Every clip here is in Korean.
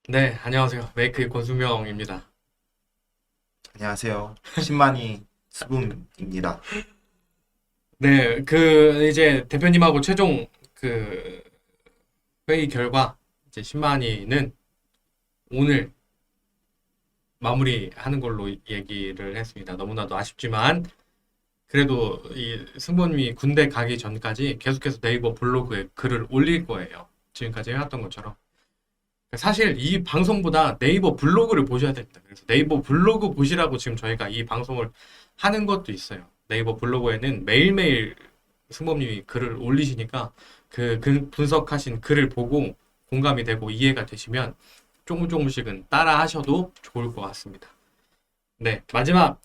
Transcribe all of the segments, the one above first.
네, 안녕하세요. 메이크의 권수명입니다. 안녕하세요. 신만이 수붐입니다. 네, 이제 대표님하고 최종 그 회의 결과, 이제 신만이는 오늘 마무리하는 걸로 얘기를 했습니다. 너무나도 아쉽지만, 그래도 이 승범님이 군대 가기 전까지 계속해서 네이버 블로그에 글을 올릴 거예요. 지금까지 해왔던 것처럼. 사실 이 방송보다 네이버 블로그를 보셔야 됩니다. 그래서 네이버 블로그 보시라고 지금 저희가 이 방송을 하는 것도 있어요. 네이버 블로그에는 매일매일 승범님이 글을 올리시니까 그 분석하신 글을 보고 공감이 되고 이해가 되시면 조금씩은 따라 하셔도 좋을 것 같습니다. 네, 마지막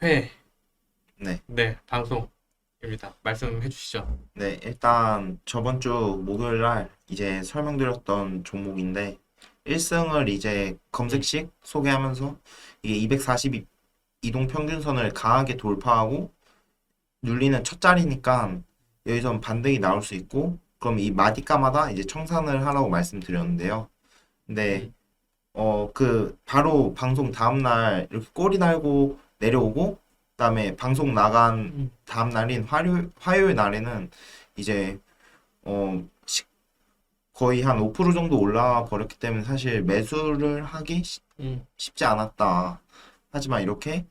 회, 네. 네, 방송입니다. 말씀해 주시죠. 네, 일단 저번 주 목요일 날 이제 설명드렸던 종목인데 1승을 이제 음, 검색식 소개하면서 이게 240 이동 평균선을 강하게 돌파하고 눌리는 첫 자리니까 여기선 반등이 나올 수 있고 그럼 이 마디가마다 이제 청산을 하라고 말씀드렸는데요. 근데 음, 바로 방송 다음날 이렇게 꼬리 달고 내려오고, 그다음에 방송 나간 음, 다음날인 화요일 날에는 이제, 어, 시- 거의 한 5% 정도 올라와 버렸기 때문에 사실 매수를 하기 음, 쉽지 않았다. 하지만 이렇게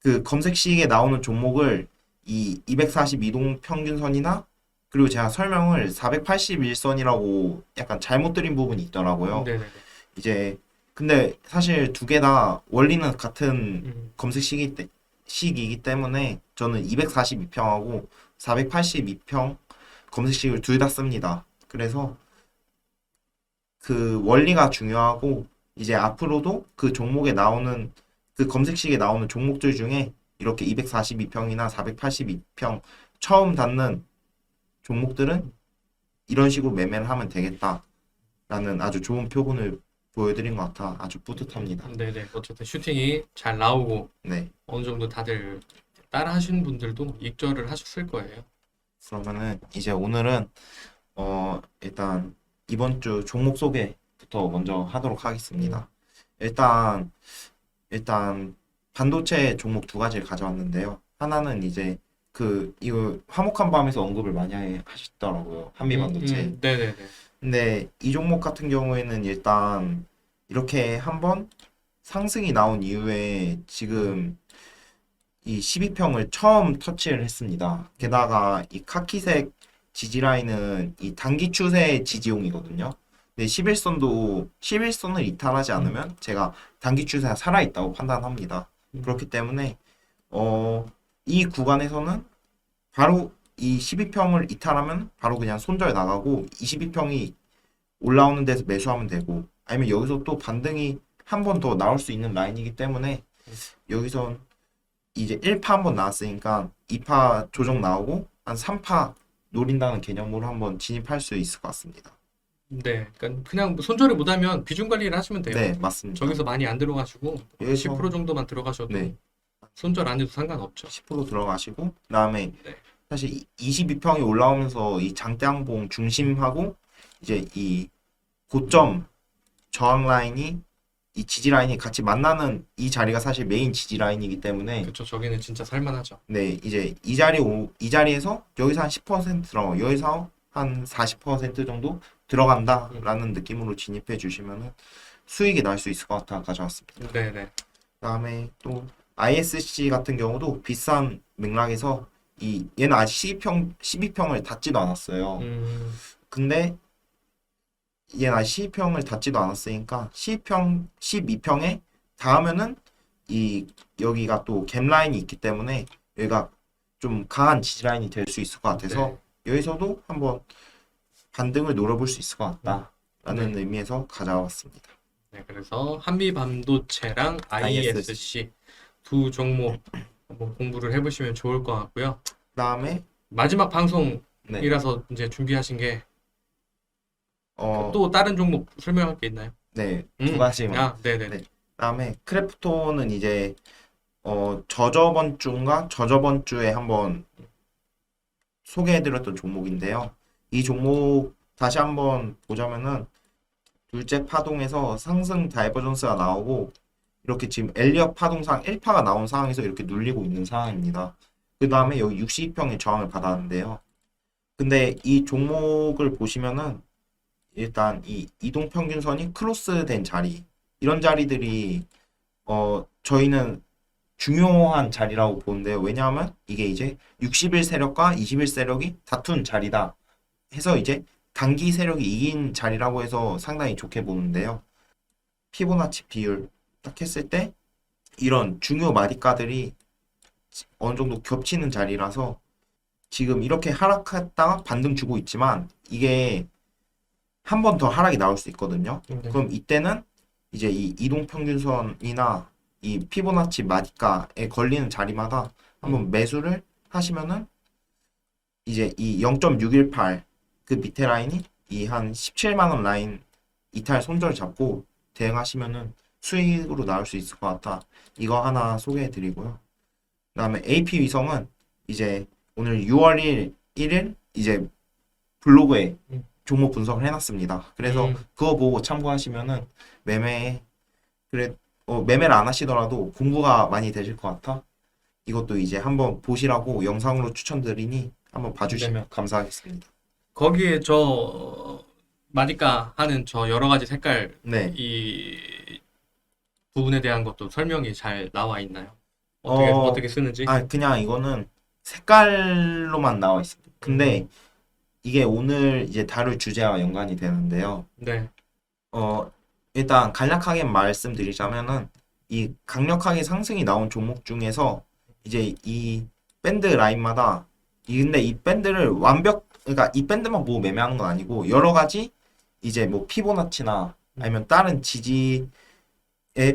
그 검색식에 나오는 종목을 이 242동 평균선이나 그리고 제가 설명을 481선이라고 약간 잘못 드린 부분이 있더라고요. 네네네. 이제 근데 사실 두 개 다 원리는 같은 음, 검색 식이기 때문에 저는 242평하고 482평 검색식을 둘 다 씁니다. 그래서 그 원리가 중요하고 이제 앞으로도 그 종목에 나오는 그 검색식에 나오는 종목들 중에 이렇게 242평이나 482평 처음 닿는 종목들은 이런 식으로 매매를 하면 되겠다라는 아주 좋은 표본을 보여드린 것 같아 아주 뿌듯합니다. 네네. 어쨌든 슈팅이 잘 나오고 네. 어느 정도 다들 따라 하시는 분들도 익절을 하셨을 거예요. 그러면은 이제 오늘은 일단 이번 주 종목 소개부터 먼저 하도록 음, 하겠습니다. 일단 일단 반도체 종목 두 가지를 가져왔는데요. 하나는 이제 이거 화목한 밤에서 언급을 많이 하시더라고요. 한미 반도체. 네네네. 근데 이 종목 같은 경우에는 일단 이렇게 한번 상승이 나온 이후에 지금 이 12평을 처음 터치를 했습니다. 게다가 이 카키색 지지라인은 이 단기 추세 지지용이거든요. 근데 11선을 이탈하지 음, 않으면 제가 단기 추세가 살아있다고 판단합니다. 음, 그렇기 때문에 어, 이 구간에서는 바로 이 12평을 이탈하면 바로 그냥 손절 나가고 22평이 올라오는 데서 매수하면 되고, 아니면 여기서 또 반등이 한 번 더 나올 수 있는 라인이기 때문에 여기서 이제 1파 한 번 나왔으니까 2파 조정 나오고 한 3파 노린다는 개념으로 한번 진입할 수 있을 것 같습니다. 네. 그러니까 그냥 뭐 손절을 못하면 비중 관리를 하시면 돼요. 네, 맞습니다. 저기서 많이 안 들어가시고 여기서 10% 정도만 들어가셔도 네, 손절 안 해도 상관없죠. 10% 들어가시고 그다음에 네. 사실 22평이 올라오면서 이 장대양봉 중심하고 이제 이 고점 저항 라인이 이 지지 라인이 같이 만나는 이 자리가 사실 메인 지지 라인이기 때문에 그쵸. 저기는 진짜 살만하죠. 네, 이제 이 자리에서 여기서 한 10% 들어가, 여기서 한 40% 정도 음, 들어간다라는 느낌으로 진입해 주시면은 수익이 날 수 있을 것 같아 가져왔습니다. 네네. 그다음에 또 ISC 같은 경우도 비싼 맥락에서 얘는 아직 12평을 닫지도 않았어요. 음, 근데 얘는 아직 12평을 닫지도 않았으니까 12평에 닿으면은 이 여기가 또 갭 라인이 있기 때문에 여기가 좀 강한 지지 라인이 될 수 있을 것 같아서 네. 여기서도 한번 반등을 노려볼 수 있을 것 음, 같다라는 네. 의미에서 가져왔습니다. 네. 그래서 한미 반도체랑 ISC. ISC 두 종목 한번 공부를 해보시면 좋을 것 같고요. 그다음에 마지막 네. 방송이라서 이제 준비하신 게 어, 또 다른 종목 설명할 게 있나요? 네. 두 가지만. 네네네. 네. 그다음에 크래프톤은 이제 저저번 주인가 저저번 주에 한번 소개해드렸던 종목인데요. 이 종목 다시 한번 보자면은 둘째 파동에서 상승 다이버전스가 나오고 이렇게 지금 엘리엇 파동상 1파가 나온 상황에서 이렇게 눌리고 있는 상황입니다. 그 다음에 여기 62평의 저항을 받았는데요. 근데 이 종목을 보시면은 일단 이 이동평균선이 크로스된 자리 이런 자리들이 저희는 중요한 자리라고 보는데요. 왜냐하면 이게 이제 60일 세력과 20일 세력이 다툰 자리다 해서 이제 단기 세력이 이긴 자리라고 해서 상당히 좋게 보는데요. 피보나치 비율 딱 했을 때 이런 중요 마디가들이 어느 정도 겹치는 자리라서 지금 이렇게 하락했다가 반등 주고 있지만 이게 한 번 더 하락이 나올 수 있거든요. 네. 그럼 이때는 이제 이 이동평균선이나 이 피보나치 마디가에 걸리는 자리마다 한번 매수를 하시면은 이제 이 0.618 그 밑에 라인이 이 한 17만 원 라인 이탈 손절 잡고 대응하시면은 수익으로 나올 수 있을 것 같아. 이거 하나 소개해 드리고요. 그다음에 AP 위성은 이제 오늘 6월 1일 이제 블로그에 종목 분석을 해놨습니다. 그래서 그거 보고 참고하시면은 매매를 안 하시더라도 공부가 많이 되실 것 같아. 이것도 이제 한번 보시라고 영상으로 추천드리니 한번 봐주시면 감사하겠습니다. 거기에 저 마디카 하는 저 여러 가지 색깔 네. 이 부분에 대한 것도 설명이 잘 나와 있나요? 어, 어떻게 쓰는지? 그냥 이거는 색깔로만 나와 있습니다. 근데 이게 오늘 이제 다룰 주제와 연관이 되는데요. 네. 일단 간략하게 말씀드리자면은 이 강력하게 상승이 나온 종목 중에서 이제 이 밴드 라인마다 근데 이 밴드를 그러니까 이 밴드만 보고 매매하는 건 아니고 여러 가지 이제 뭐 피보나치나 아니면 다른 지지의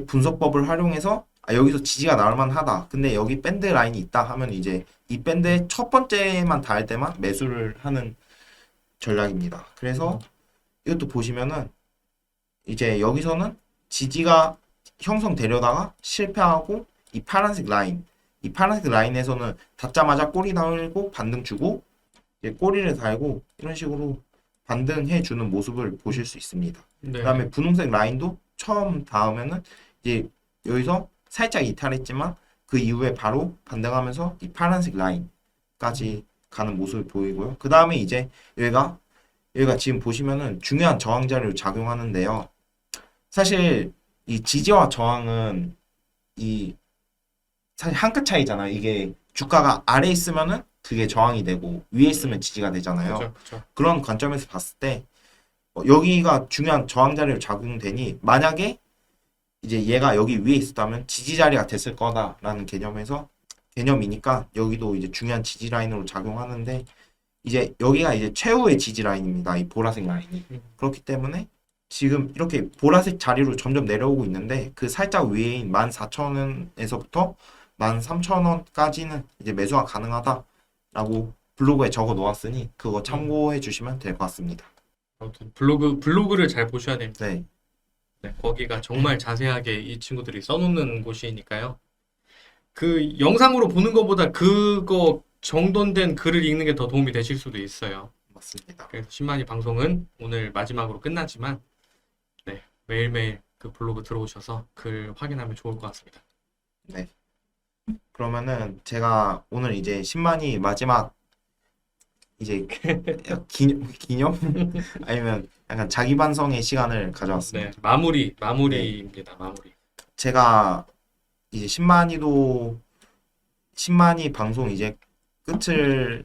분석법을 활용해서 여기서 지지가 나올 만하다. 근데 여기 밴드 라인이 있다 하면 이제 이 밴드의 첫 번째만 닿을 때만 매수를 하는 전략입니다. 그래서 이것도 보시면은 이제 여기서는 지지가 형성되려다가 실패하고 이 파란색 라인에서는 닿자마자 꼬리 달고 반등 주고 이제 꼬리를 달고 이런 식으로 반등해 주는 모습을 보실 수 있습니다. 네. 그다음에 분홍색 라인도 처음 닿으면은 이제 여기서 살짝 이탈했지만 그 이후에 바로 반등하면서 이 파란색 라인까지 가는 모습을 보이고요. 그 다음에 이제 여기가 지금 보시면은 중요한 저항 자리로 작용하는데요. 사실 이 지지와 저항은 사실 한 끗 차이잖아요. 이게 주가가 아래 있으면은 그게 저항이 되고 위에 있으면 지지가 되잖아요. 그렇죠. 그런 관점에서 봤을 때 여기가 중요한 저항 자리로 작용되니 만약에 이제 얘가 여기 위에 있었다면 지지 자리가 됐을 거다라는 개념이니까 여기도 이제 중요한 지지 라인으로 작용하는데 이제 여기가 이제 최후의 지지 라인입니다. 이 보라색 라인이. 그렇기 때문에 지금 이렇게 보라색 자리로 점점 내려오고 있는데 그 살짝 위에인 14,000원에서부터 13,000원까지는 이제 매수가 가능하다라고 블로그에 적어 놓았으니 그거 참고해 주시면 될 것 같습니다. 아무튼 블로그를 잘 보셔야 됩니다. 네. 네, 거기가 정말 자세하게 이 친구들이 써놓는 곳이니까요. 그 영상으로 보는 것보다 그거 정돈된 글을 읽는 게 더 도움이 되실 수도 있어요. 맞습니다. 그래서 신만이 방송은 오늘 마지막으로 끝났지만 네, 매일매일 그 블로그 들어오셔서 글 확인하면 좋을 것 같습니다. 네. 그러면은 제가 오늘 이제 신만이 마지막 이제 기념 아니면 약간 자기 반성의 시간을 가져왔습니다. 네, 마무리입니다. 마무리. 제가 이제 신만이 방송 이제 끝을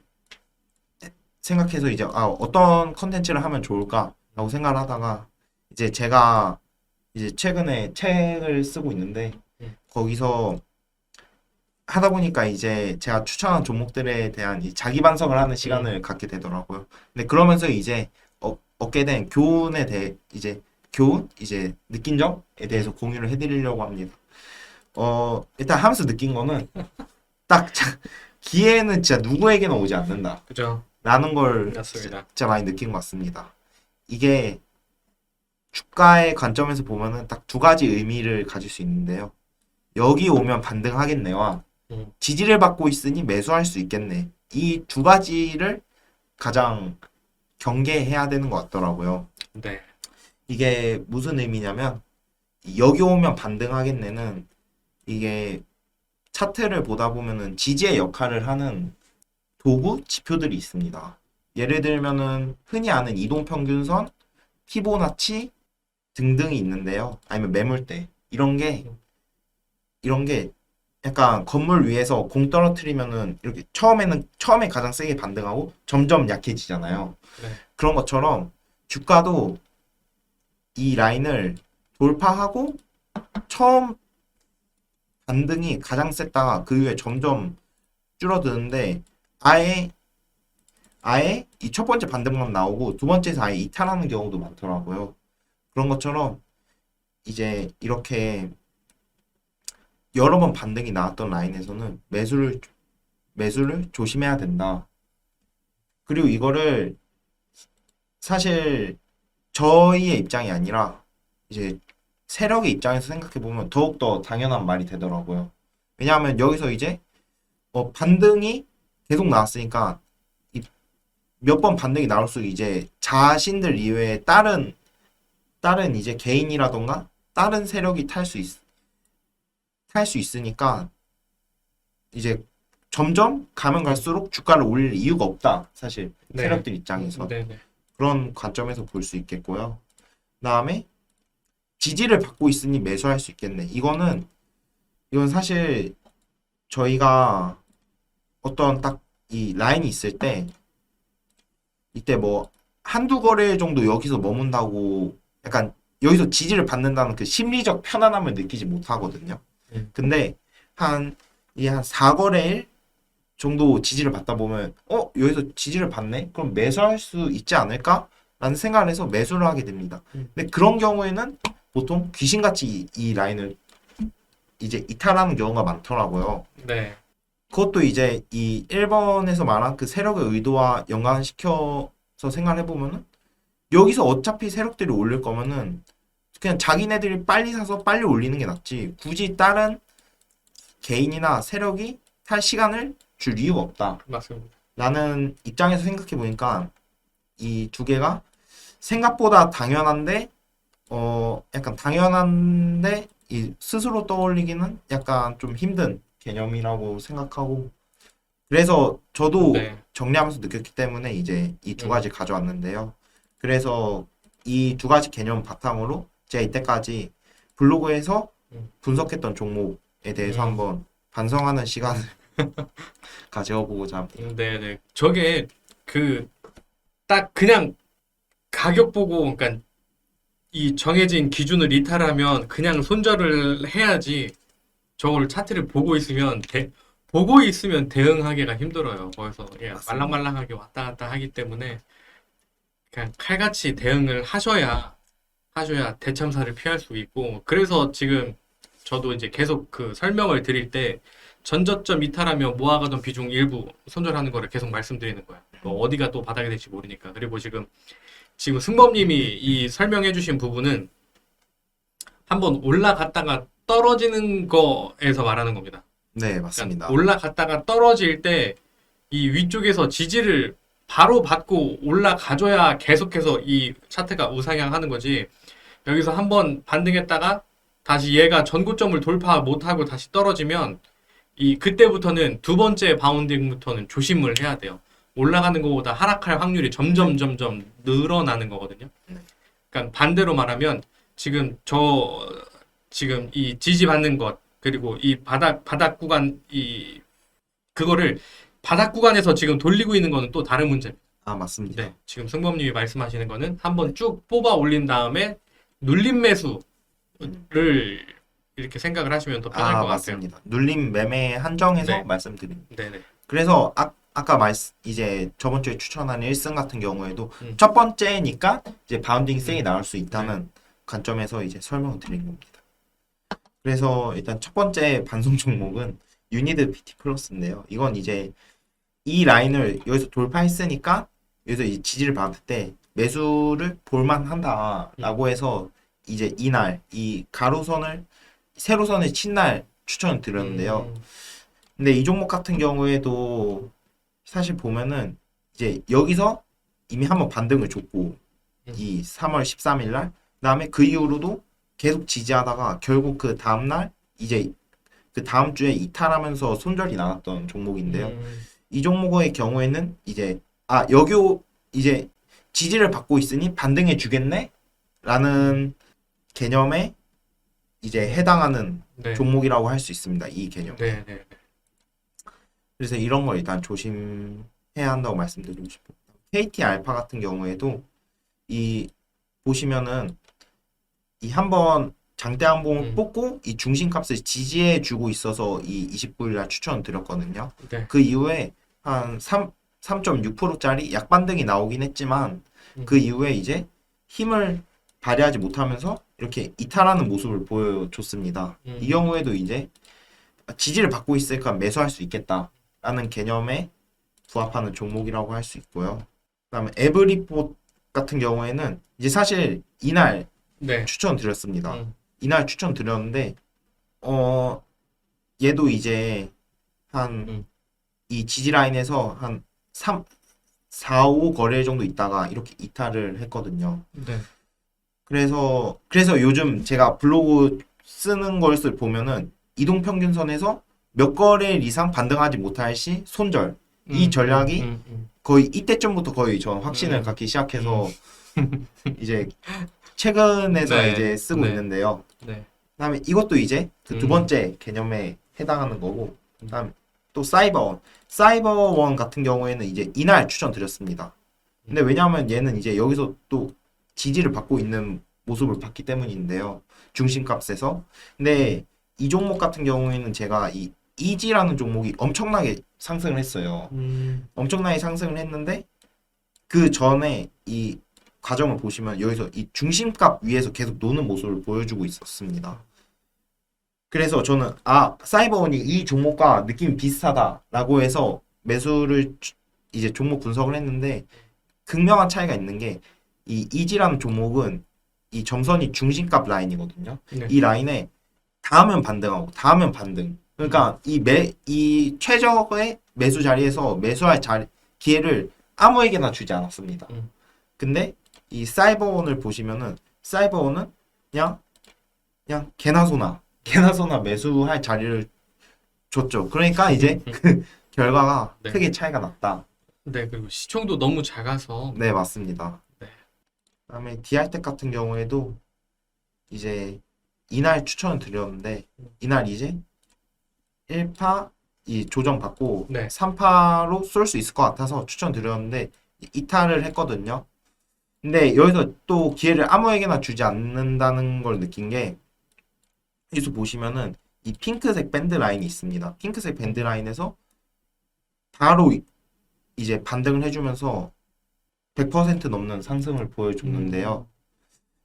생각해서 이제 어떤 컨텐츠를 하면 좋을까라고 생각을 하다가 이제 제가 이제 최근에 책을 쓰고 있는데 거기서 하다 보니까 이제 제가 추천한 종목들에 대한 이 자기 반성을 하는 시간을 갖게 되더라고요. 근데 그러면서 이제 얻게 된 교훈에 대해 이제 느낀 점에 대해서 공유를 해드리려고 합니다. 일단 하면서 느낀 거는 딱 기회는 진짜 누구에게나 오지 않는다. 그죠? 라는 걸 맞습니다. 진짜 많이 느낀 것 같습니다. 이게 주가의 관점에서 보면은 딱 두 가지 의미를 가질 수 있는데요. 여기 오면 반등하겠네와 지지를 받고 있으니 매수할 수 있겠네. 이 두 가지를 가장 경계해야 되는 것 같더라고요. 네. 이게 무슨 의미냐면 여기 오면 반등하겠네는 이게 차트를 보다 보면은 지지의 역할을 하는 도구 지표들이 있습니다. 예를 들면은 흔히 아는 이동평균선, 피보나치 등등이 있는데요. 아니면 매물대 이런 게 약간 건물 위에서 공 떨어뜨리면은 이렇게 처음에 가장 세게 반등하고 점점 약해지잖아요. 네. 그런 것처럼 주가도 이 라인을 돌파하고 처음 반등이 가장 셌다가 그 이후에 점점 줄어드는데 아예 아예 이 첫 번째 반등만 나오고 두 번째에서 아예 이탈하는 경우도 많더라고요. 그런 것처럼 이제 이렇게 여러 번 반등이 나왔던 라인에서는 매수를 조심해야 된다. 그리고 이거를 사실 저희의 입장이 아니라 이제 세력의 입장에서 생각해 보면 더욱더 당연한 말이 되더라고요. 왜냐하면 여기서 이제 반등이 계속 나왔으니까 몇 번 반등이 나올수록 이제 자신들 이외에 다른 이제 개인이라던가 다른 세력이 탈 수 있으니까 이제 점점 가면 갈수록 주가를 올릴 이유가 없다. 사실 네. 세력들 입장에서 네네. 그런 관점에서 볼 수 있겠고요. 그다음에 지지를 받고 있으니 매수할 수 있겠네. 이건 사실 저희가 어떤 딱 이 라인이 있을 때 이때 뭐 한두 거래 정도 여기서 머문다고 약간 여기서 지지를 받는다는 그 심리적 편안함을 느끼지 못하거든요. 근데 이게 한 4거래일 정도 지지를 받다 보면 여기서 지지를 받네? 그럼 매수할 수 있지 않을까? 라는 생각을 해서 매수를 하게 됩니다. 근데 그런 경우에는 보통 귀신같이 이 라인을 이제 이탈하는 경우가 많더라고요. 네. 그것도 이제 이 1번에서 말한 그 세력의 의도와 연관시켜서 생각해 보면은 여기서 어차피 세력들이 올릴 거면은 그냥 자기네들이 빨리 사서 빨리 올리는 게 낫지. 굳이 다른 개인이나 세력이 탈 시간을 줄 이유가 없다. 맞습니다. 라는 입장에서 생각해 보니까 이 두 개가 생각보다 당연한데 약간 당연한데 이 스스로 떠올리기는 약간 좀 힘든 개념이라고 생각하고 그래서 저도 네. 정리하면서 느꼈기 때문에 이제 이 두 음. 가지 가져왔는데요. 그래서 이 두 가지 개념 바탕으로 제가 이때까지 블로그에서 분석했던 종목에 대해서 음. 한번 반성하는 시간을 가져보고자 합니다. 네네. 저게 딱 그냥 가격 보고, 그러니까 이 정해진 기준을 이탈하면 그냥 손절을 해야지. 저걸 차트를 보고 있으면 대응하기가 힘들어요. 거기서 예, 맞습니다. 말랑말랑하게 왔다 갔다 하기 때문에 그냥 칼같이 대응을 하셔야 대참사를 피할 수 있고. 그래서 지금 저도 이제 계속 그 설명을 드릴 때 전저점 이탈하면 모아가던 비중 일부 손절하는 거를 계속 말씀드리는 거야. 뭐 어디가 또 바닥이 될지 모르니까. 그리고 지금 승범님이 이 설명해주신 부분은 한번 올라갔다가 떨어지는 거에서 말하는 겁니다. 네, 그러니까 맞습니다. 올라갔다가 떨어질 때 이 위쪽에서 지지를 바로 받고 올라가줘야 계속해서 이 차트가 우상향하는 거지. 여기서 한번 반등했다가 다시 얘가 전고점을 돌파 못하고 다시 떨어지면 그때부터는 두 번째 바운딩부터는 조심을 해야 돼요. 올라가는 것보다 하락할 확률이 점점 늘어나는 거거든요. 그러니까 반대로 말하면 지금 이 지지받는 것 그리고 이 바닥 구간 그거를 바닥 구간에서 지금 돌리고 있는 거는 또 다른 문제입니다. 아, 맞습니다. 네, 지금 승범님이 말씀하시는 거는 한번 쭉 뽑아 올린 다음에 눌림 매수를 이렇게 생각을 하시면 더 편할 것 같아요. 맞습니다. 눌림 매매 한정해서 네. 말씀드립니다. 네네. 그래서 아까 이제 저번 주에 추천한 1승 같은 경우에도 음. 첫 번째니까 이제 바운딩 세이 나올 수 있다는 관점에서 이제 설명을 드린 겁니다. 그래서 일단 첫 번째 반송 종목은 유니드 PT 플러스인데요. 이건 이제 이 라인을 여기서 돌파했으니까 여기서 이 지지를 받을 때 매수를 볼만 한다라고 해서 이제 이날 이 세로선을 친 날 추천을 드렸는데요. 근데 이 종목 같은 경우에도 사실 보면은 이제 여기서 이미 한번 반등을 줬고 이 3월 13일 날 그다음에 그 이후로도 계속 지지하다가 결국 그 다음날 이제 그 다음 주에 이탈하면서 손절이 나왔던 종목인데요. 이 종목의 경우에는 이제 이제 지지를 받고 있으니 반등해 주겠네? 라는 개념에 이제 해당하는 네. 종목이라고 할 수 있습니다. 이 개념. 네, 네. 그래서 이런 걸 일단 조심해야 한다고 말씀드리고 싶어요. KT 알파 같은 경우에도 이 보시면은 이 한번 장대 한봉을 뽑고 이 중심값을 지지해 주고 있어서 이 29일 날 추천 드렸거든요. 네. 그 이후에 한 3.6%짜리 약반등이 나오긴 했지만 그 이후에 이제 힘을 발휘하지 못하면서 이렇게 이탈하는 모습을 보여줬습니다. 이 경우에도 이제 지지를 받고 있으니까 매수할 수 있겠다라는 개념에 부합하는 종목이라고 할 수 있고요. 그다음에 에브리포 같은 경우에는 이제 사실 이날 네. 추천드렸습니다. 이날 추천드렸는데 얘도 이제 한 이 지지 라인에서 한 4, 5 거래 정도 있다가 이렇게 이탈을 했거든요. 네. 그래서 요즘 제가 블로그 쓰는 것을 보면은 이동평균선에서 몇 거래일 이상 반등하지 못할 시 손절. 이 전략이 거의 이때쯤부터 거의 전 확신을 갖기 시작해서 이제 최근에서 네. 이제 쓰고 네. 있는데요. 네. 그다음에 이것도 이제 그 두 번째 개념에 해당하는 거고, 그다음에 또 사이버원 같은 경우에는 이제 이날 추천드렸습니다. 근데 왜냐하면 얘는 이제 여기서 또 지지를 받고 있는 모습을 봤기 때문인데요. 중심값에서. 근데 이 종목 같은 경우에는 제가 이 이지라는 종목이 엄청나게 상승을 했어요. 엄청나게 상승을 했는데 그 전에 이 과정을 보시면 여기서 이 중심값 위에서 계속 노는 모습을 보여주고 있었습니다. 그래서 저는 사이버원이 이 종목과 느낌이 비슷하다라고 해서 매수를 이제 종목 분석을 했는데 극명한 차이가 있는 게 이 이지라는 종목은 이 점선이 중심값 라인이거든요. 네. 이 라인에 닿으면 반등하고 닿으면 반등. 그러니까 이 최저의 매수 자리에서 매수할 기회를 아무에게나 주지 않았습니다. 근데 이 사이버원을 보시면은 사이버원은 그냥 개나 소나 매수할 자리를 줬죠. 그러니까 이제 그 결과가 네. 크게 차이가 났다. 네, 그리고 시총도 너무 작아서. 네, 맞습니다. 네. 그다음에 디알텍 같은 경우에도 이제 이날 추천을 드렸는데 이날 이제 1파 이 조정받고 네. 3파로 쏠 수 있을 것 같아서 추천드렸는데 이탈을 했거든요. 근데 여기서 또 기회를 아무에게나 주지 않는다는 걸 느낀 게 여기서 보시면은 이 핑크색 밴드 라인이 있습니다. 핑크색 밴드 라인에서 바로 이제 반등을 해주면서 100% 넘는 상승을 보여줬는데요.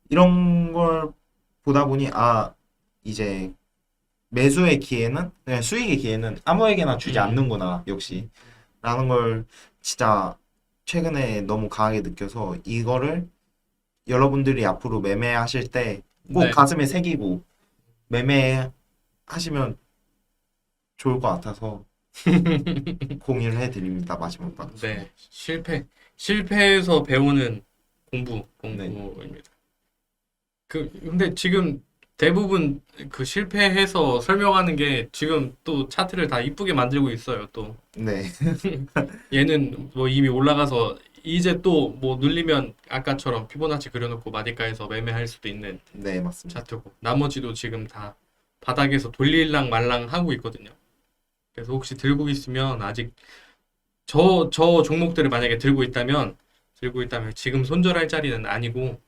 이런 걸 보다 보니 이제 매수의 기회는 수익의 기회는 아무에게나 주지 않는구나 역시 라는 걸 진짜 최근에 너무 강하게 느껴서 이거를 여러분들이 앞으로 매매하실 때 꼭 네. 가슴에 새기고 매매하시면 좋을 것 같아서 공유를 해드립니다. 마지막 방송. 네. 실패에서 배우는 공부입니다. 근데 지금 대부분 그 실패해서 설명하는 게 지금 또 차트를 다 이쁘게 만들고 있어요. 또 네. 얘는 뭐 이미 올라가서 이제 또 뭐 눌리면 아까처럼 피보나치 그려놓고 마디가에서 매매할 수도 있는 네, 맞습니다. 차트고 나머지도 지금 다 바닥에서 돌릴랑 말랑 하고 있거든요. 그래서 혹시 들고 있으면 아직 저 종목들을 만약에 들고 있다면 지금 손절할 자리는 아니고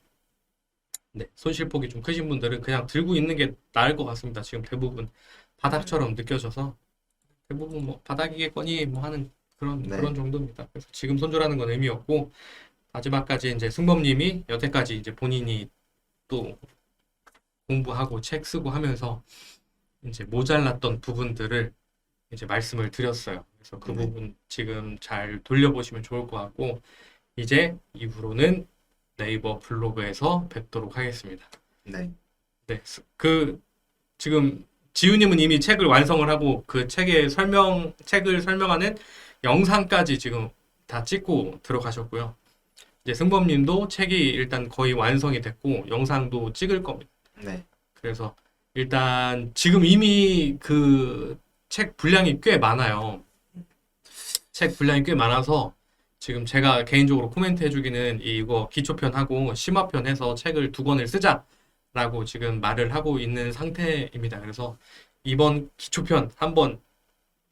네, 손실폭이 좀 크신 분들은 그냥 들고 있는 게 나을 것 같습니다. 지금 대부분 바닥처럼 느껴져서 대부분 뭐 바닥이겠거니 뭐 하는 그런 정도입니다. 그래서 지금 손절하는 건 의미 없고 마지막까지 이제 승범님이 여태까지 이제 본인이 또 공부하고 책 쓰고 하면서 이제 모자랐던 부분들을 이제 말씀을 드렸어요. 그래서 그 네. 부분 지금 잘 돌려보시면 좋을 것 같고 이제 이후로는 네이버 블로그에서 뵙도록 하겠습니다. 네. 네, 지금 지우님은 이미 책을 완성을 하고 그 책을 설명하는 영상까지 지금 다 찍고 들어가셨고요. 이제 승범님도 책이 일단 거의 완성이 됐고 영상도 찍을 겁니다. 네. 그래서 일단 지금 이미 그 책 분량이 꽤 많아요. 책 분량이 꽤 많아서 지금 제가 개인적으로 코멘트 해주기는 이거 기초편하고 심화편 해서 책을 2권을 쓰자라고 지금 말을 하고 있는 상태입니다. 그래서 이번 기초편 한번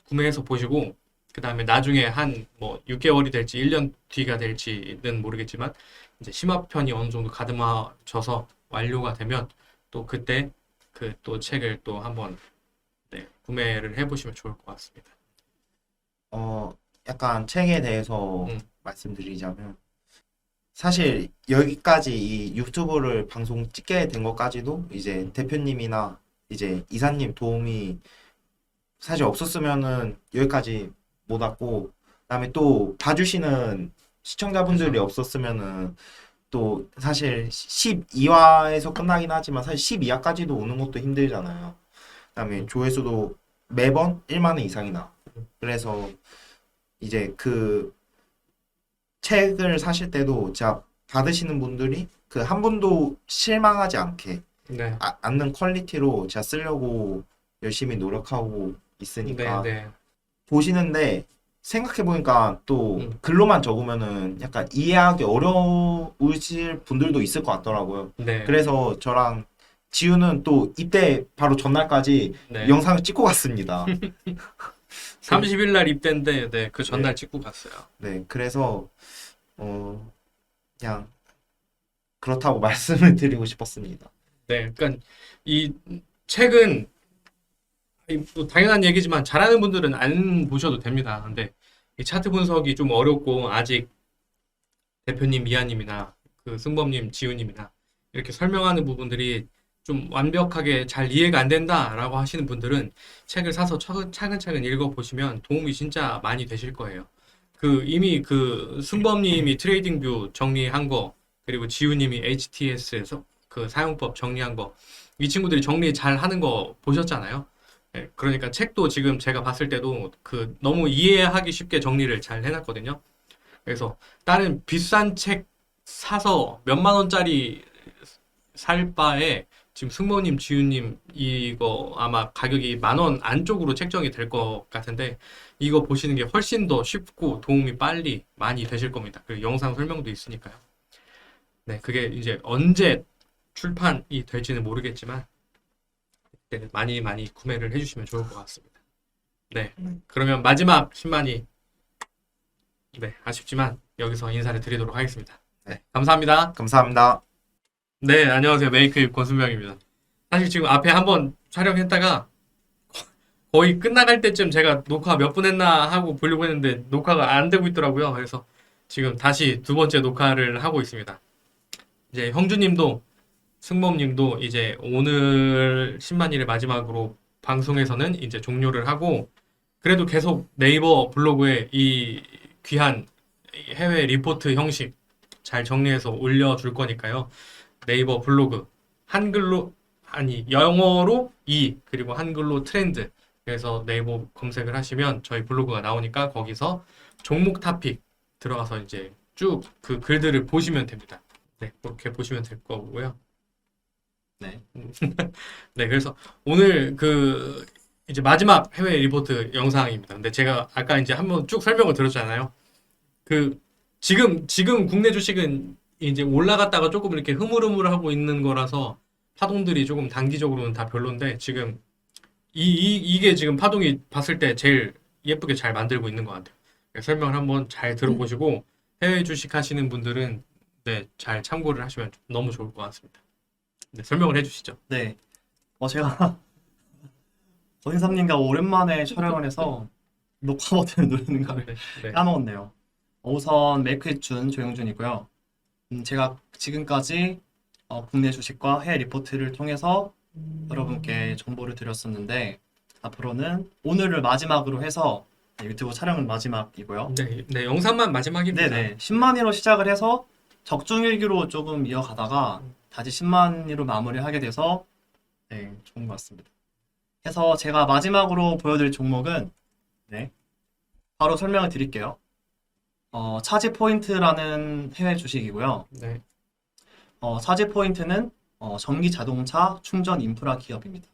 구매해서 보시고 그 다음에 나중에 한 뭐 6개월이 될지 1년 뒤가 될지는 모르겠지만 이제 심화편이 어느 정도 가다듬어져서 완료가 되면 또 그때 그 또 책을 또 한번 네, 구매를 해보시면 좋을 것 같습니다. 약간 책에 대해서 음. 말씀드리자면 사실 여기까지 이 유튜브를 방송 찍게 된 것까지도 이제 대표님이나 이제 이사님 도움이 사실 없었으면은 여기까지 못 왔고, 그다음에 또 봐주시는 시청자분들이 그죠. 없었으면은 또 사실 12화에서 끝나긴 하지만 사실 12화까지도 오는 것도 힘들잖아요. 그다음에 조회수도 매번 1만 회 이상이 나. 그래서 이제 그 책을 사실 때도 제가 받으시는 분들이 그 한 분도 실망하지 않게 네, 않는 퀄리티로 제가 쓰려고 열심히 노력하고 네, 있으니까 네. 보시는데 생각해 보니까 또 음, 글로만 적으면은 약간 이해하기 어려우실 분들도 있을 것 같더라고요. 네, 그래서 저랑 지우는 또 이때 바로 전날까지 네. 영상을 찍고 갔습니다. 그, 30일 날 입대인데 네, 그 네, 전날 찍고 갔어요. 네, 그래서 어 그냥 그렇다고 말씀을 드리고 싶었습니다. 네, 그러니까 이 책은 뭐 당연한 얘기지만 잘하는 분들은 안 보셔도 됩니다. 근데 이 차트 분석이 좀 어렵고 아직 대표님 미아님이나 그 승범님 지우님이나 이렇게 설명하는 부분들이 좀 완벽하게 잘 이해가 안 된다라고 하시는 분들은 책을 사서 차근차근 읽어보시면 도움이 진짜 많이 되실 거예요. 그 이미 그 승범님이 트레이딩 뷰 정리한 거 그리고 지우님이 HTS에서 그 사용법 정리한 거 이 친구들이 정리 잘 하는 거 보셨잖아요. 예, 그러니까 책도 지금 제가 봤을 때도 그 너무 이해하기 쉽게 정리를 잘 해놨거든요. 그래서 다른 비싼 책 사서 몇만 원짜리 살 바에 지금 승모님, 지우님 이거 아마 가격이 10,000원 안쪽으로 책정이 될 것 같은데 이거 보시는 게 훨씬 더 쉽고 도움이 빨리 많이 되실 겁니다. 그리고 영상 설명도 있으니까요. 네, 그게 이제 언제 출판이 될지는 모르겠지만 네, 많이 많이 구매를 해주시면 좋을 것 같습니다. 네, 그러면 마지막 10만이 네, 아쉽지만 여기서 인사를 드리도록 하겠습니다. 네, 네, 감사합니다. 감사합니다. 네, 안녕하세요. 메이크업 권순명입니다. 사실 지금 앞에 한번 촬영했다가 거의 끝나갈 때쯤 제가 녹화 몇 분 했나 하고 보려고 했는데 녹화가 안 되고 있더라고요. 그래서 지금 다시 2번째 녹화를 하고 있습니다. 이제 형주님도 승범님도 이제 오늘 10만 일의 마지막으로 방송에서는 이제 종료를 하고 그래도 계속 네이버 블로그에 이 귀한 해외 리포트 형식 잘 정리해서 올려줄 거니까요. 네이버 블로그 한글로 아니 영어로 이 그리고 한글로 트렌드 그래서 네이버 검색을 하시면 저희 블로그가 나오니까 거기서 종목 타픽 들어가서 이제 쭉 그 글들을 보시면 됩니다. 네, 그렇게 보시면 될 거고요. 네, 네, 그래서 오늘 그 이제 마지막 해외 리포트 영상입니다. 근데 제가 아까 이제 한번 쭉 설명을 들었잖아요. 그 지금 국내 주식은 이제 올라갔다가 조금 이렇게 흐물흐물하고 있는 거라서 파동들이 조금 단기적으로는 다 별론데 지금 이게 지금 파동이 봤을 때 제일 예쁘게 잘 만들고 있는 것 같아요. 설명을 한번 잘 들어보시고 해외 주식 하시는 분들은 네, 잘 참고를 하시면 너무 좋을 것 같습니다. 네, 설명을 해주시죠. 네. 제가 권인삼님과 오랜만에 촬영을 해서 녹화 버튼을 누르는 거를 네, 네, 까먹었네요. 우선 메이크준 조영준이고요. 제가 지금까지 국내 주식과 해외 리포트를 통해서 여러분께 정보를 드렸었는데 앞으로는 오늘을 마지막으로 해서 유튜브 촬영은 마지막이고요. 네, 네, 영상만 마지막입니다. 네네. 10만위로 시작을 해서 적중일기로 조금 이어가다가 다시 10만위로 마무리하게 돼서 네, 좋은 것 같습니다. 해서 제가 마지막으로 보여드릴 종목은 네, 바로 설명을 드릴게요. 차지 포인트라는 해외 주식이고요. 네. 차지 포인트는 전기 자동차 충전 인프라 기업입니다.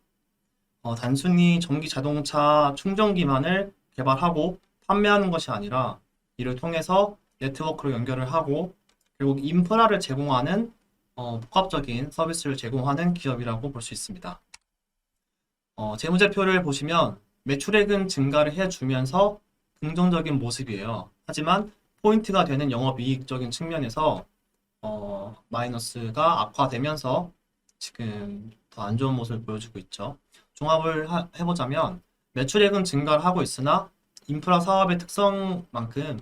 단순히 전기 자동차 충전기만을 개발하고 판매하는 것이 아니라 이를 통해서 네트워크로 연결을 하고 결국 인프라를 제공하는 복합적인 서비스를 제공하는 기업이라고 볼 수 있습니다. 재무제표를 보시면 매출액은 증가를 해주면서 긍정적인 모습이에요. 하지만 포인트가 되는 영업이익적인 측면에서 마이너스가 악화되면서 지금 더 안 좋은 모습을 보여주고 있죠. 종합을 해보자면 매출액은 증가를 하고 있으나 인프라 사업의 특성만큼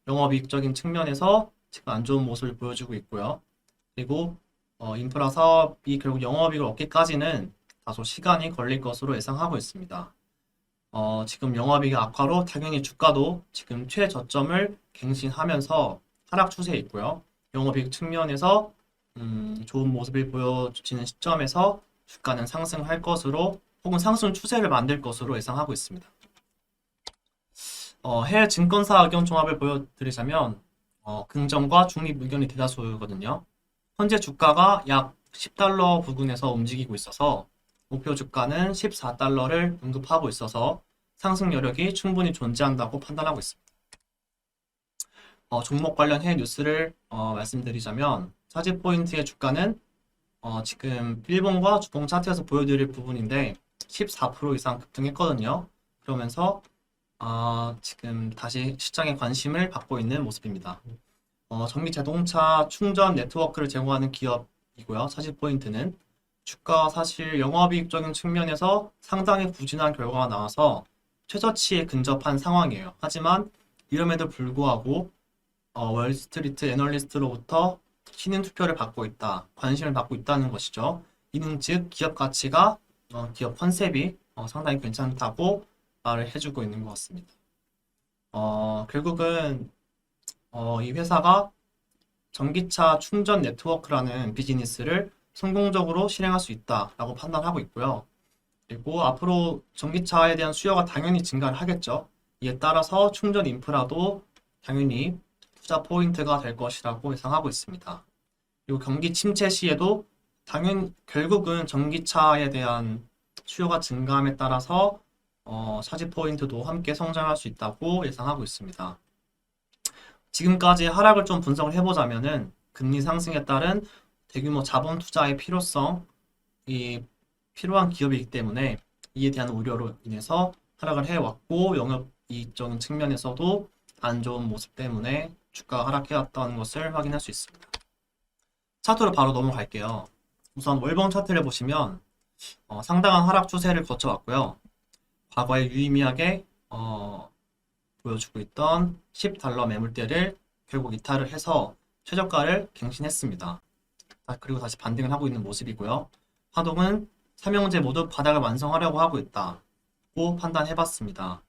영업이익적인 측면에서 지금 안 좋은 모습을 보여주고 있고요. 그리고 인프라 사업이 결국 영업이익을 얻기까지는 다소 시간이 걸릴 것으로 예상하고 있습니다. 지금 영업이익 악화로 당연히 주가도 지금 최저점을 갱신하면서 하락 추세에 있고요. 영업이익 측면에서 좋은 모습을 보여주는 시점에서 주가는 상승할 것으로 혹은 상승 추세를 만들 것으로 예상하고 있습니다. 해외 증권사 의견 종합을 보여드리자면 긍정과 중립 의견이 대다수거든요. 현재 주가가 약 10달러 부근에서 움직이고 있어서 목표 주가는 14달러를 언급하고 있어서 상승 여력이 충분히 존재한다고 판단하고 있습니다. 종목 관련 해외 뉴스를 말씀드리자면 차지 포인트의 주가는 지금 일본과 주봉 차트에서 보여드릴 부분인데 14% 이상 급등했거든요. 그러면서 지금 다시 시장의 관심을 받고 있는 모습입니다. 전기 자동차 충전 네트워크를 제공하는 기업이고요. 차지 포인트는 주가가 사실 영업이익적인 측면에서 상당히 부진한 결과가 나와서 최저치에 근접한 상황이에요. 하지만 이름에도 불구하고 월스트리트 애널리스트로부터 신인 투표를 받고 있다, 관심을 받고 있다는 것이죠. 이는 즉 기업 가치가 기업 컨셉이 상당히 괜찮다고 말을 해주고 있는 것 같습니다. 결국은 이 회사가 전기차 충전 네트워크라는 비즈니스를 성공적으로 실행할 수 있다라고 판단하고 있고요. 그리고 앞으로 전기차에 대한 수요가 당연히 증가를 하겠죠. 이에 따라서 충전 인프라도 당연히 투자 포인트가 될 것이라고 예상하고 있습니다. 그리고 경기 침체 시에도 결국은 전기차에 대한 수요가 증가함에 따라서 차지 포인트도 함께 성장할 수 있다고 예상하고 있습니다. 지금까지 하락을 좀 분석을 해보자면은 금리 상승에 따른 대규모 자본 투자의 필요성이 필요한 기업이기 때문에 이에 대한 우려로 인해서 하락을 해왔고 영업이익적인 측면에서도 안 좋은 모습 때문에 주가가 하락해왔다는 것을 확인할 수 있습니다. 차트로 바로 넘어갈게요. 우선 월봉 차트를 보시면 상당한 하락 추세를 거쳐왔고요. 과거에 유의미하게 보여주고 있던 10달러 매물대를 결국 이탈을 해서 최저가를 갱신했습니다. 그리고 다시 반등을 하고 있는 모습이고요. 파동은 삼형제 모두 바닥을 완성하려고 하고 있다고 판단해봤습니다.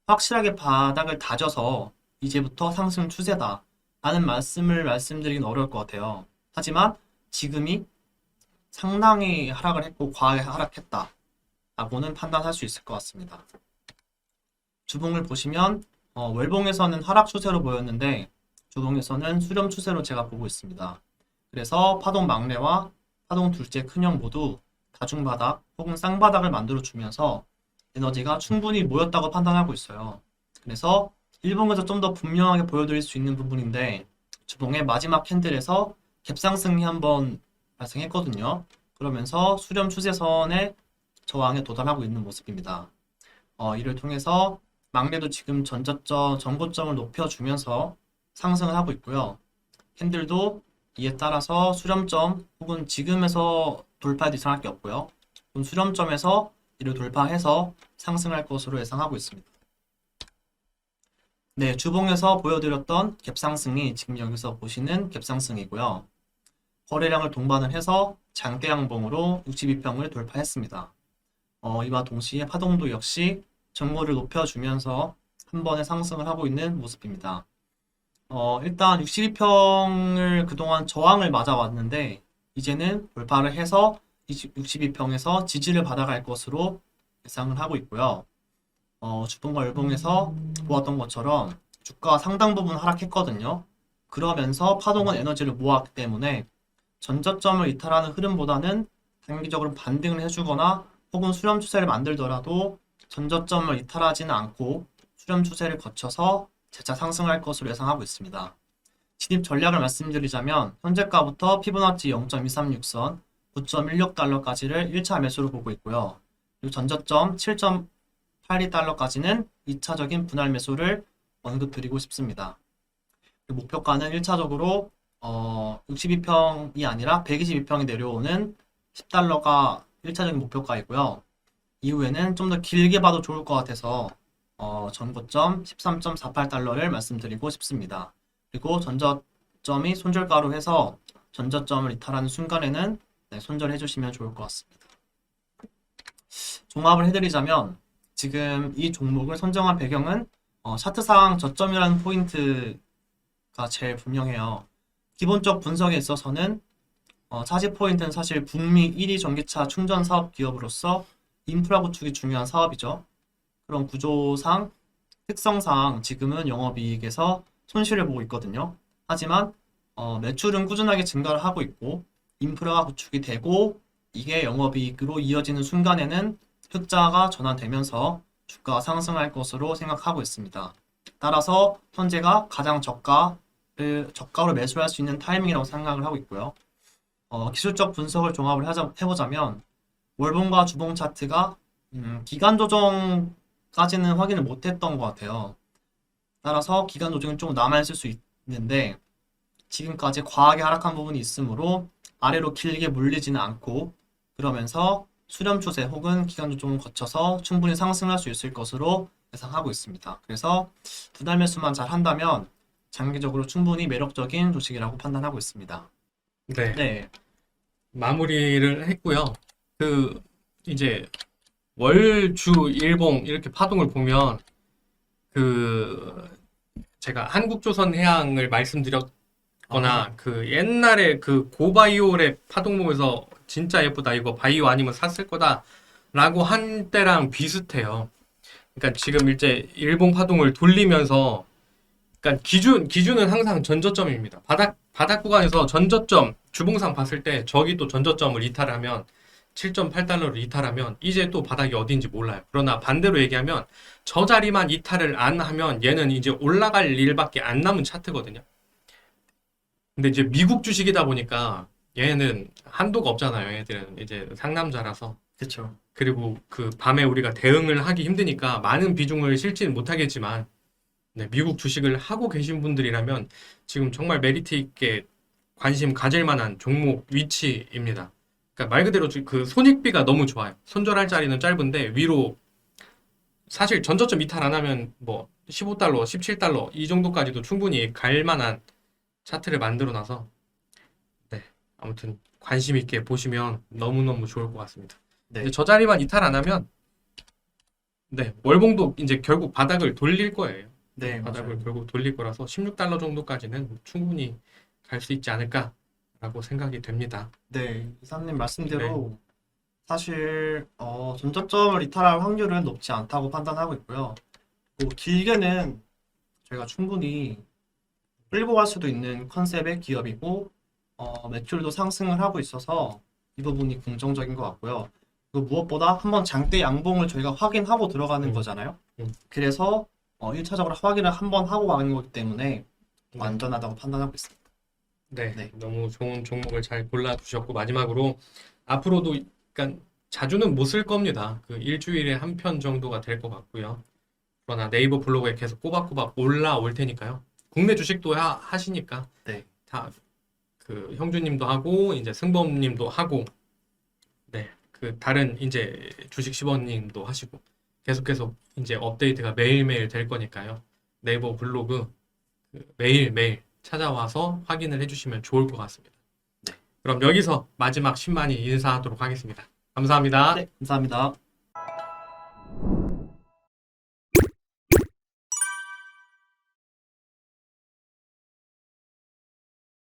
확실하게 바닥을 다져서 이제부터 상승 추세다 라는 말씀드리긴 어려울 것 같아요. 하지만 지금이 상당히 하락을 했고 과하게 하락했다 라고는 판단할 수 있을 것 같습니다. 주봉을 보시면 월봉에서는 하락 추세로 보였는데 주봉에서는 수렴 추세로 제가 보고 있습니다. 그래서 파동 막내와 파동 둘째 큰형 모두 다중바닥 혹은 쌍바닥을 만들어주면서 에너지가 충분히 모였다고 판단하고 있어요. 그래서 일봉에서 좀 더 분명하게 보여드릴 수 있는 부분인데 주봉의 마지막 캔들에서 갭상승이 한번 발생했거든요. 그러면서 수렴 추세선의 저항에 도달하고 있는 모습입니다. 이를 통해서 막내도 지금 전고점을 높여주면서 상승을 하고 있고요. 캔들도 이에 따라서 수렴점 혹은 지금에서 돌파해도 이상할 게 없고요. 수렴점에서 이를 돌파해서 상승할 것으로 예상하고 있습니다. 네, 주봉에서 보여드렸던 갭상승이 지금 여기서 보시는 갭상승이고요. 거래량을 동반을 해서 장대 양봉으로 62평을 돌파했습니다. 이와 동시에 파동도 역시 전고를 높여주면서 한 번에 상승을 하고 있는 모습입니다. 일단 62평을 그동안 저항을 맞아왔는데 이제는 돌파를 해서 62평에서 지지를 받아갈 것으로 예상을 하고 있고요. 주봉과 월봉에서 보았던 것처럼 주가가 상당 부분 하락했거든요. 그러면서 파동은 에너지를 모았기 때문에 전저점을 이탈하는 흐름보다는 단기적으로 반등을 해주거나 혹은 수렴 추세를 만들더라도 전저점을 이탈하지는 않고 수렴 추세를 거쳐서 재차 상승할 것으로 예상하고 있습니다. 진입 전략을 말씀드리자면 현재가부터 피보나치 0.236선 9.16달러까지를 1차 매수로 보고 있고요. 그리고 전저점 7.82달러까지는 2차적인 분할 매수를 언급드리고 싶습니다. 목표가는 1차적으로 62평이 아니라 122평이 내려오는 10달러가 1차적인 목표가이고요. 이후에는 좀 더 길게 봐도 좋을 것 같아서 전고점 13.48달러를 말씀드리고 싶습니다. 그리고 전저점이 손절가로 해서 전저점을 이탈하는 순간에는 손절해 주시면 좋을 것 같습니다. 종합을 해드리자면 지금 이 종목을 선정한 배경은 차트상 저점이라는 포인트가 제일 분명해요. 기본적 분석에 있어서는 차지 포인트는 사실 북미 1위 전기차 충전 사업 기업으로서 인프라 구축이 중요한 사업이죠. 그런 구조상, 특성상 지금은 영업이익에서 손실을 보고 있거든요. 하지만 매출은 꾸준하게 증가를 하고 있고 인프라가 구축이 되고 이게 영업이익으로 이어지는 순간에는 흑자가 전환되면서 주가가 상승할 것으로 생각하고 있습니다. 따라서 현재가 가장 저가로 매수할 수 있는 타이밍이라고 생각을 하고 있고요. 기술적 분석을 종합을 해보자면 월봉과 주봉 차트가 기간 조정까지는 확인을 못했던 것 같아요. 따라서 기간 조정은 좀 남아있을 수 있는데 지금까지 과하게 하락한 부분이 있으므로 아래로 길게 물리지는 않고 그러면서 수렴 추세 혹은 기간 조정을 거쳐서 충분히 상승할 수 있을 것으로 예상하고 있습니다. 그래서 분할 매수만 잘 한다면 장기적으로 충분히 매력적인 주식이라고 판단하고 있습니다. 네. 네, 마무리를 했고요. 이제 월주 일봉 이렇게 파동을 보면 제가 한국조선해양을 말씀드렸거나 옛날에 고바이올의 파동 보면서 진짜 예쁘다 이거 바이오 아니면 샀을 거다라고 한 때랑 비슷해요. 그러니까 지금 이제 일봉 파동을 돌리면서 그러니까 기준은 항상 전저점입니다. 바닥 구간에서 전저점 주봉상 봤을 때 저기 또 전저점을 이탈하면 7.8달러를 이탈하면 이제 또 바닥이 어딘지 몰라요. 그러나 반대로 얘기하면 저 자리만 이탈을 안 하면 얘는 이제 올라갈 일밖에 안 남은 차트거든요. 근데 이제 미국 주식이다 보니까 얘는 한도가 없잖아요. 얘들은 이제 상남자라서. 그렇죠. 그리고 밤에 우리가 대응을 하기 힘드니까 많은 비중을 실지는 못하겠지만 미국 주식을 하고 계신 분들이라면 지금 정말 메리트 있게 관심 가질 만한 종목 위치입니다. 그러니까 말 그대로 손익비가 너무 좋아요. 손절할 자리는 짧은데 위로 사실 전저점 이탈 안 하면 뭐 15달러, 17달러 이 정도까지도 충분히 갈 만한 차트를 만들어 놔서 아무튼 관심 있게 보시면 너무너무 좋을 것 같습니다. 네. 이제 저 자리만 이탈 안 하면 월봉도 이제 결국 바닥을 돌릴 거예요. 네, 바닥을 맞아요. 결국 돌릴 거라서 16달러 정도까지는 충분히 갈 수 있지 않을까라고 생각이 됩니다. 네, 이사님 말씀대로 사실 전저점을 이탈할 확률은 높지 않다고 판단하고 있고요. 뭐 길게는 저희가 충분히 끌고 갈 수도 있는 컨셉의 기업이고 매출도 상승을 하고 있어서 이 부분이 긍정적인 것 같고요. 그리고 무엇보다 한번 장대 양봉을 저희가 확인하고 들어가는 거잖아요. 그래서 1차적으로 확인을 한번 하고 가는 거기 때문에 안전하다고 판단하고 있습니다. 네, 너무 좋은 종목을 잘 골라주셨고 마지막으로 앞으로도 그러니까 자주는 못 쓸 겁니다. 일주일에 한 편 정도가 될 것 같고요. 그러나 네이버 블로그에 계속 꼬박꼬박 올라올 테니까요. 국내 주식도 하시니까 네. 다 형주님도 하고 이제 승범님도 하고 다른 이제 주식 10원님도 하시고 계속 이제 업데이트가 매일매일 될 거니까요. 네이버 블로그 매일매일 찾아와서 확인을 해주시면 좋을 것 같습니다. 그럼 여기서 마지막 10만이 인사하도록 하겠습니다. 감사합니다. 네, 감사합니다.